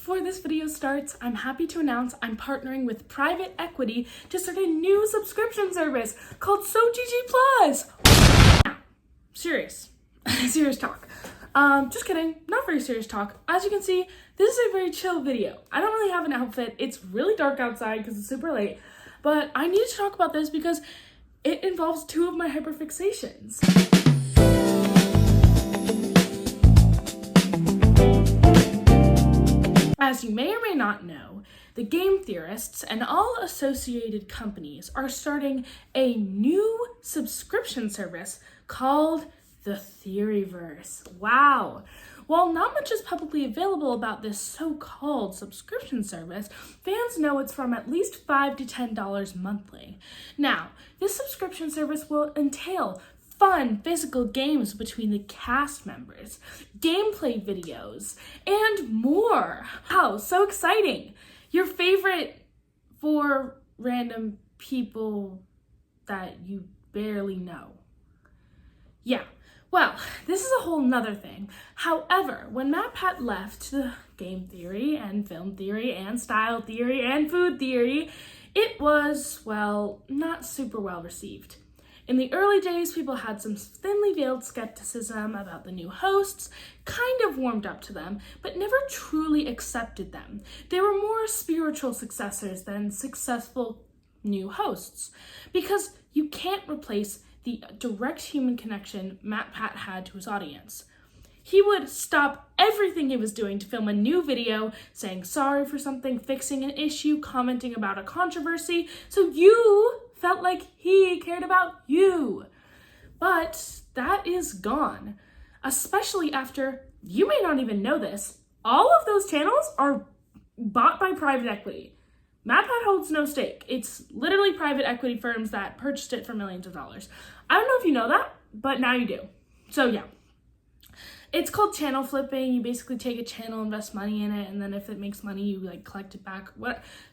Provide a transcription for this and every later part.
before this video starts, I'm happy to announce I'm partnering with private equity to start a new subscription service called SoGG+. Now, serious talk. Just kidding, not very serious talk. As you can see, this is a very chill video. I don't really have an outfit. It's really dark outside because it's super late, but I need to talk about this because it involves two of my hyperfixations. As you may or may not know, the game theorists and all associated companies are starting a new subscription service called the Theoryverse. Wow! While not much is publicly available about this so-called subscription service, fans know it's from at least $5 to $10 monthly. Now, this subscription service will entail fun physical games between the cast members, gameplay videos, and more. Wow, so exciting! Your favorite for random people that you barely know. Yeah, well, this is a whole nother thing. However, when MatPat left the game theory and film theory and style theory and food theory, it was, well, not super well received. In the early days, people had some thinly veiled skepticism about the new hosts, kind of warmed up to them, but never truly accepted them. They were more spiritual successors than successful new hosts, because you can't replace the direct human connection MatPat had to his audience. He would stop everything he was doing to film a new video, saying sorry for something, fixing an issue, commenting about a controversy, so you felt like he cared about you. But that is gone, especially after, you may not even know this, all of those channels are bought by private equity. MatPat holds no stake. It's literally private equity firms that purchased it for millions of dollars. I don't know if you know that, but now you do. So yeah. It's called channel flipping. You basically take a channel, invest money in it, and then if it makes money, you collect it back.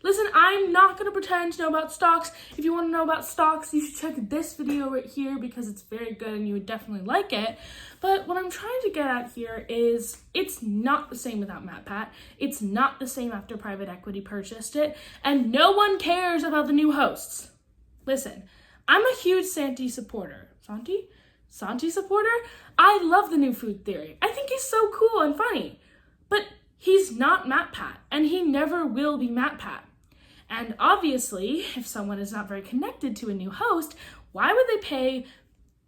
Listen, I'm not gonna pretend to know about stocks. If you want to know about stocks, you should check this video right here because it's very good and you would definitely like it. But what I'm trying to get at here is it's not the same without MatPat. It's not the same after private equity purchased it, and no one cares about the new hosts. Listen, I'm a huge Santi supporter. Santi supporter? I love the new food theory. I think he's so cool and funny. But he's not MatPat, and he never will be MatPat. And obviously, if someone is not very connected to a new host, why would they pay,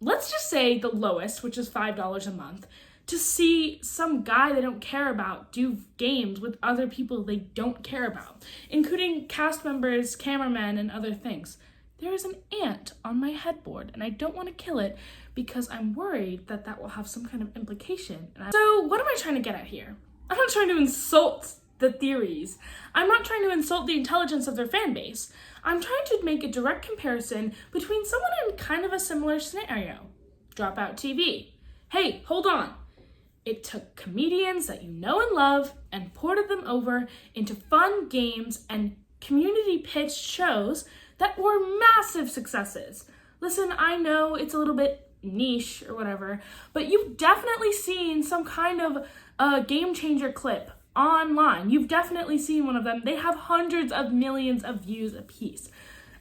let's just say the lowest, which is $5 a month, to see some guy they don't care about do games with other people they don't care about, including cast members, cameramen, and other things? There is an ant on my headboard, and I don't want to kill it because I'm worried that that will have some kind of implication. So what am I trying to get at here? I'm not trying to insult the theories. I'm not trying to insult the intelligence of their fan base. I'm trying to make a direct comparison between someone in kind of a similar scenario. Dropout TV. Hey, hold on. It took comedians that you know and love and ported them over into fun games and community pitched shows that were massive successes. Listen, I know it's a little bit niche or whatever, but you've definitely seen some kind of a game changer clip online. You've definitely seen one of them. They have hundreds of millions of views a piece.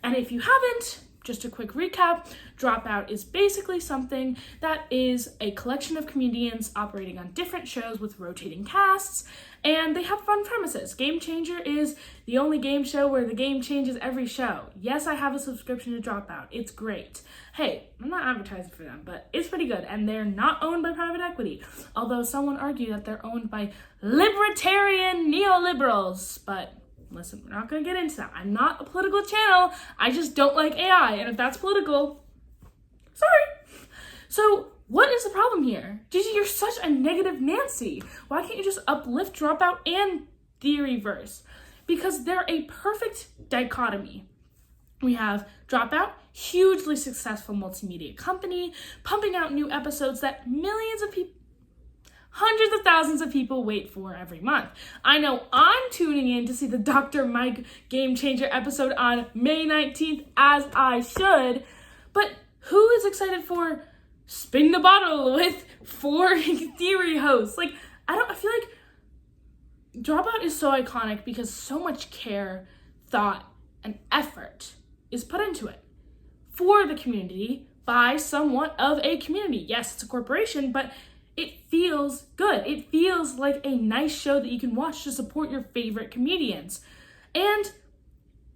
And if you haven't, just a quick recap, Dropout is basically something that is a collection of comedians operating on different shows with rotating casts, and they have fun premises. Game Changer is the only game show where the game changes every show. Yes, I have a subscription to Dropout. It's great. Hey, I'm not advertising for them, but it's pretty good, and they're not owned by private equity, although someone argued that they're owned by libertarian neoliberals, but listen, we're not going to get into that. I'm not a political channel. I just don't like AI. And if that's political, sorry. So what is the problem here? Gigi, you're such a negative Nancy. Why can't you just uplift Dropout and Theoryverse? Because they're a perfect dichotomy. We have Dropout, hugely successful multimedia company, pumping out new episodes that millions of people, hundreds of thousands of people wait for every month. I know I'm tuning in to see the Dr. Mike Game Changer episode on May 19th, as I should, but who is excited for Spin the Bottle with 4 theory hosts? I feel like Dropout is so iconic because so much care, thought, and effort is put into it for the community by somewhat of a community. Yes, it's a corporation, but it feels good. It feels like a nice show that you can watch to support your favorite comedians. And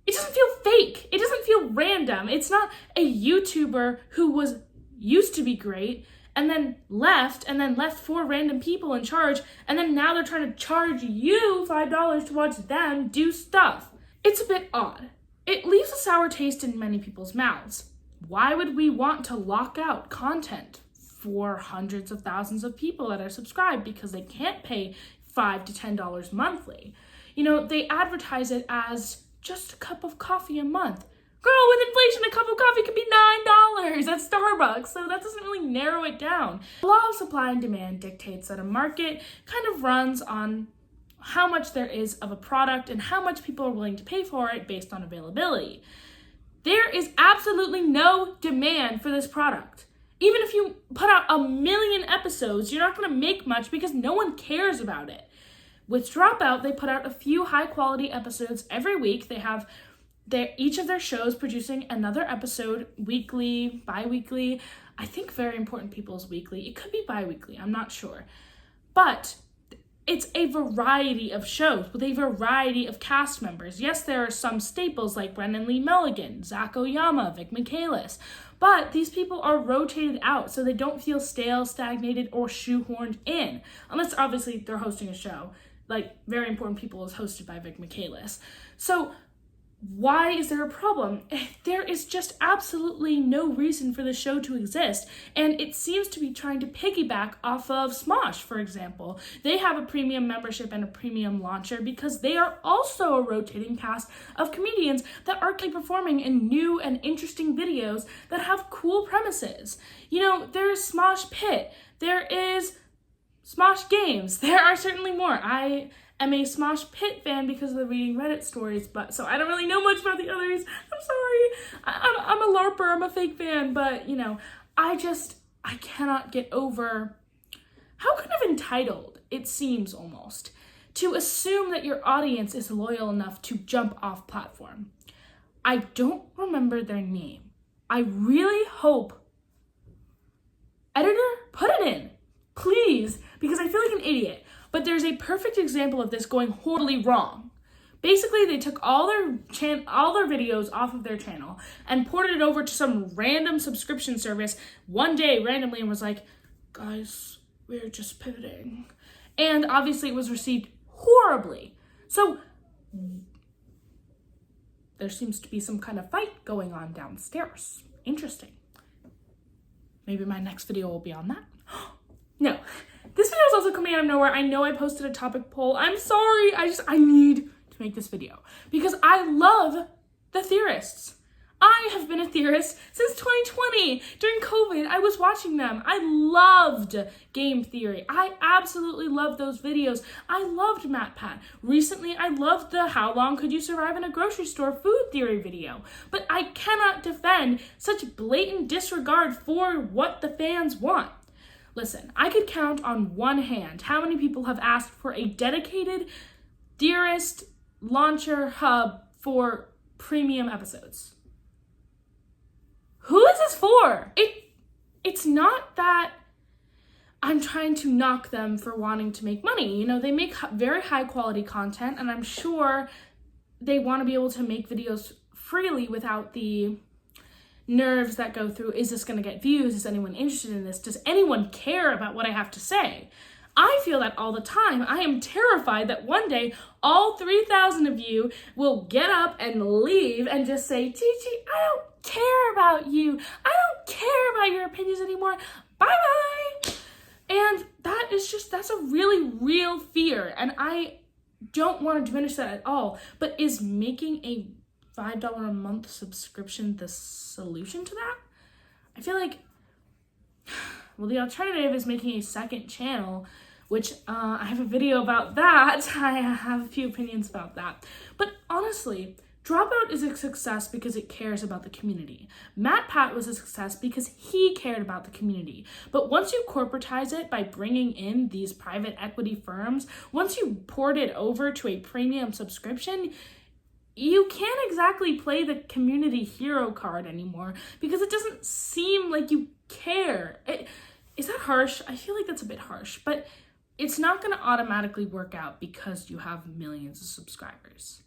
it doesn't feel fake. It doesn't feel random. It's not a YouTuber who used to be great and then left 4 random people in charge, and then now they're trying to charge you $5 to watch them do stuff. It's a bit odd. It leaves a sour taste in many people's mouths. Why would we want to lock out content for hundreds of thousands of people that are subscribed because they can't pay $5 to $10 monthly? They advertise it as just a cup of coffee a month. Girl, with inflation, a cup of coffee could be $9 at Starbucks, so that doesn't really narrow it down. The law of supply and demand dictates that a market kind of runs on how much there is of a product and how much people are willing to pay for it based on availability. There is absolutely no demand for this product. Even if you put out 1 million episodes, you're not going to make much because no one cares about it. With Dropout, they put out a few high-quality episodes every week. They have each of their shows producing another episode weekly, bi-weekly. I think Very Important People is weekly. It could be bi-weekly, I'm not sure. But it's a variety of shows with a variety of cast members. Yes, there are some staples like Brendan Lee Mulligan, Zach Oyama, Vic Michaelis, but these people are rotated out so they don't feel stale, stagnated, or shoehorned in. Unless, obviously, they're hosting a show. Like, Very Important People is hosted by Vic Michaelis. So, why is there a problem? There is just absolutely no reason for the show to exist, and it seems to be trying to piggyback off of Smosh, for example. They have a premium membership and a premium launcher because they are also a rotating cast of comedians that are performing in new and interesting videos that have cool premises. There's Smosh Pit, there is Smosh Games, there are certainly more. I'm a Smosh Pit fan because of the reading Reddit stories, so I don't really know much about the others. I'm sorry. I'm a LARPer, I'm a fake fan, but, I cannot get over how kind of entitled it seems almost to assume that your audience is loyal enough to jump off platform. I don't remember their name. I really hope, editor, put it in, please, because I feel like an idiot. But there's a perfect example of this going horribly wrong. Basically, they took all their videos off of their channel and ported it over to some random subscription service one day randomly and was like, guys, we're just pivoting. And obviously it was received horribly. So there seems to be some kind of fight going on downstairs. Interesting. Maybe my next video will be on that. No. This video is also coming out of nowhere. I know I posted a topic poll. I'm sorry. I need to make this video because I love the theorists. I have been a theorist since 2020. During COVID, I was watching them. I loved Game Theory. I absolutely loved those videos. I loved MatPat. Recently, I loved the How Long Could You Survive in a Grocery Store food theory video. But I cannot defend such blatant disregard for what the fans want. Listen, I could count on one hand how many people have asked for a dedicated theorist launcher hub for premium episodes. Who is this for? It's not that I'm trying to knock them for wanting to make money. They make very high quality content, and I'm sure they want to be able to make videos freely without the nerves that go through, is this going to get views? Is anyone interested in this? Does anyone care about what I have to say? I feel that all the time. I am terrified that one day all 3,000 of you will get up and leave and just say, Gigi, I don't care about you. I don't care about your opinions anymore. Bye-bye. And that's a really real fear. And I don't want to diminish that at all. But is making a $5 a month subscription the solution to that? I feel like, well, the alternative is making a second channel, which I have a video about that. I have a few opinions about that. But honestly, Dropout is a success because it cares about the community. MatPat was a success because he cared about the community. But once you corporatize it by bringing in these private equity firms, once you port it over to a premium subscription, you can't exactly play the community hero card anymore because it doesn't seem like you care. Is that harsh? I feel like that's a bit harsh, but it's not going to automatically work out because you have millions of subscribers.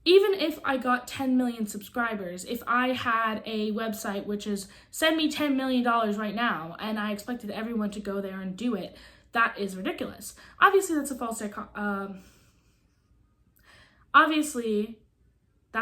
Even if I got 10 million subscribers, if I had a website which is send me $10 million right now and I expected everyone to go there and do it, that is ridiculous. Obviously, that's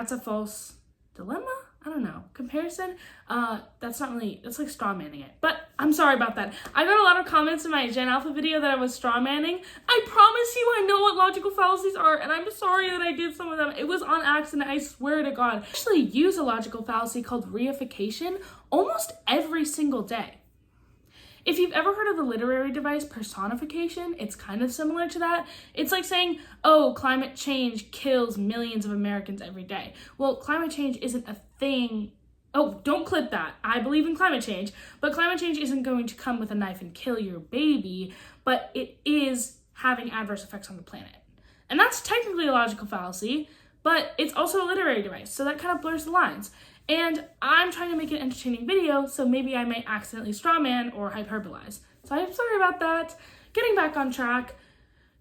a false dilemma? I don't know. Comparison? That's like straw manning it. But I'm sorry about that. I got a lot of comments in my Gen Alpha video that I was straw manning. I promise you I know what logical fallacies are, and I'm sorry that I did some of them. It was on accident, I swear to God. I actually use a logical fallacy called reification almost every single day. If you've ever heard of the literary device personification, it's kind of similar to that. It's like saying, oh, climate change kills millions of Americans every day. Well, climate change isn't a thing. Oh, don't clip that. I believe in climate change, but climate change isn't going to come with a knife and kill your baby, but it is having adverse effects on the planet. And that's technically a logical fallacy, but it's also a literary device, so that kind of blurs the lines. And I'm trying to make an entertaining video, so maybe I may accidentally strawman or hyperbolize. So I'm sorry about that. Getting back on track,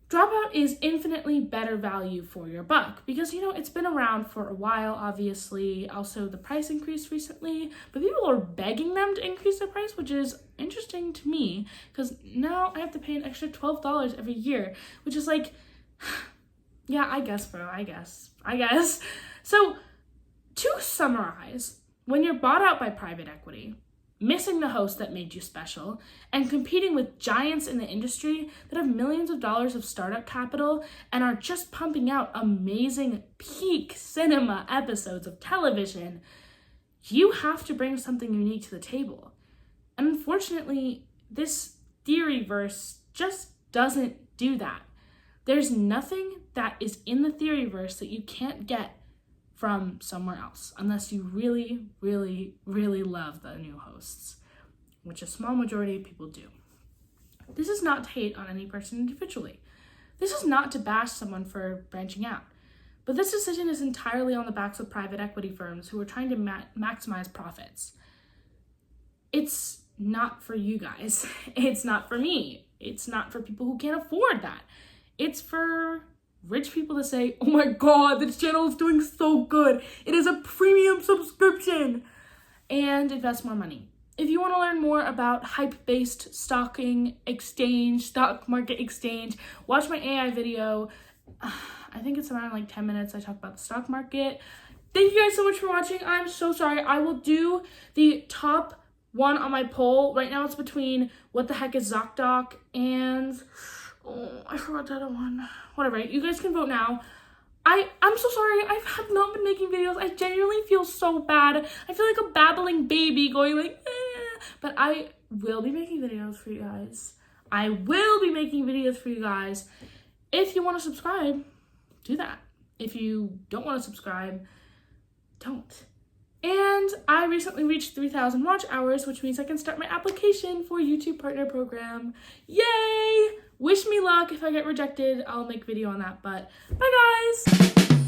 Dropout is infinitely better value for your buck because, it's been around for a while, obviously. Also, the price increased recently, but people are begging them to increase their price, which is interesting to me because now I have to pay an extra $12 every year, which is like, yeah, I guess, bro, I guess. So, to summarize, when you're bought out by private equity, missing the host that made you special, and competing with giants in the industry that have millions of dollars of startup capital and are just pumping out amazing peak cinema episodes of television, you have to bring something unique to the table. And unfortunately, this Theoryverse just doesn't do that. There's nothing that is in the Theoryverse that you can't get from somewhere else, unless you really, really, really love the new hosts, which a small majority of people do. This is not to hate on any person individually. This is not to bash someone for branching out. But this decision is entirely on the backs of private equity firms who are trying to maximize profits. It's not for you guys. It's not for me. It's not for people who can't afford that. It's for rich people to say, oh my God, this channel is doing so good. It is a premium subscription, and invest more money. If you want to learn more about hype-based stock market exchange, watch my AI video. I think it's around like 10 minutes. I talk about the stock market. Thank you guys so much for watching. I'm so sorry. I will do the top one on my poll. Right now it's between what the heck is ZocDoc and... oh, I forgot the other one. Whatever, you guys can vote now. I'm so sorry, I have not been making videos. I genuinely feel so bad. I feel like a babbling baby going like, But I will be making videos for you guys. If you want to subscribe, do that. If you don't want to subscribe, don't. And I recently reached 3,000 watch hours, which means I can start my application for YouTube Partner Program. Yay! Wish me luck. If I get rejected, I'll make a video on that. But bye, guys!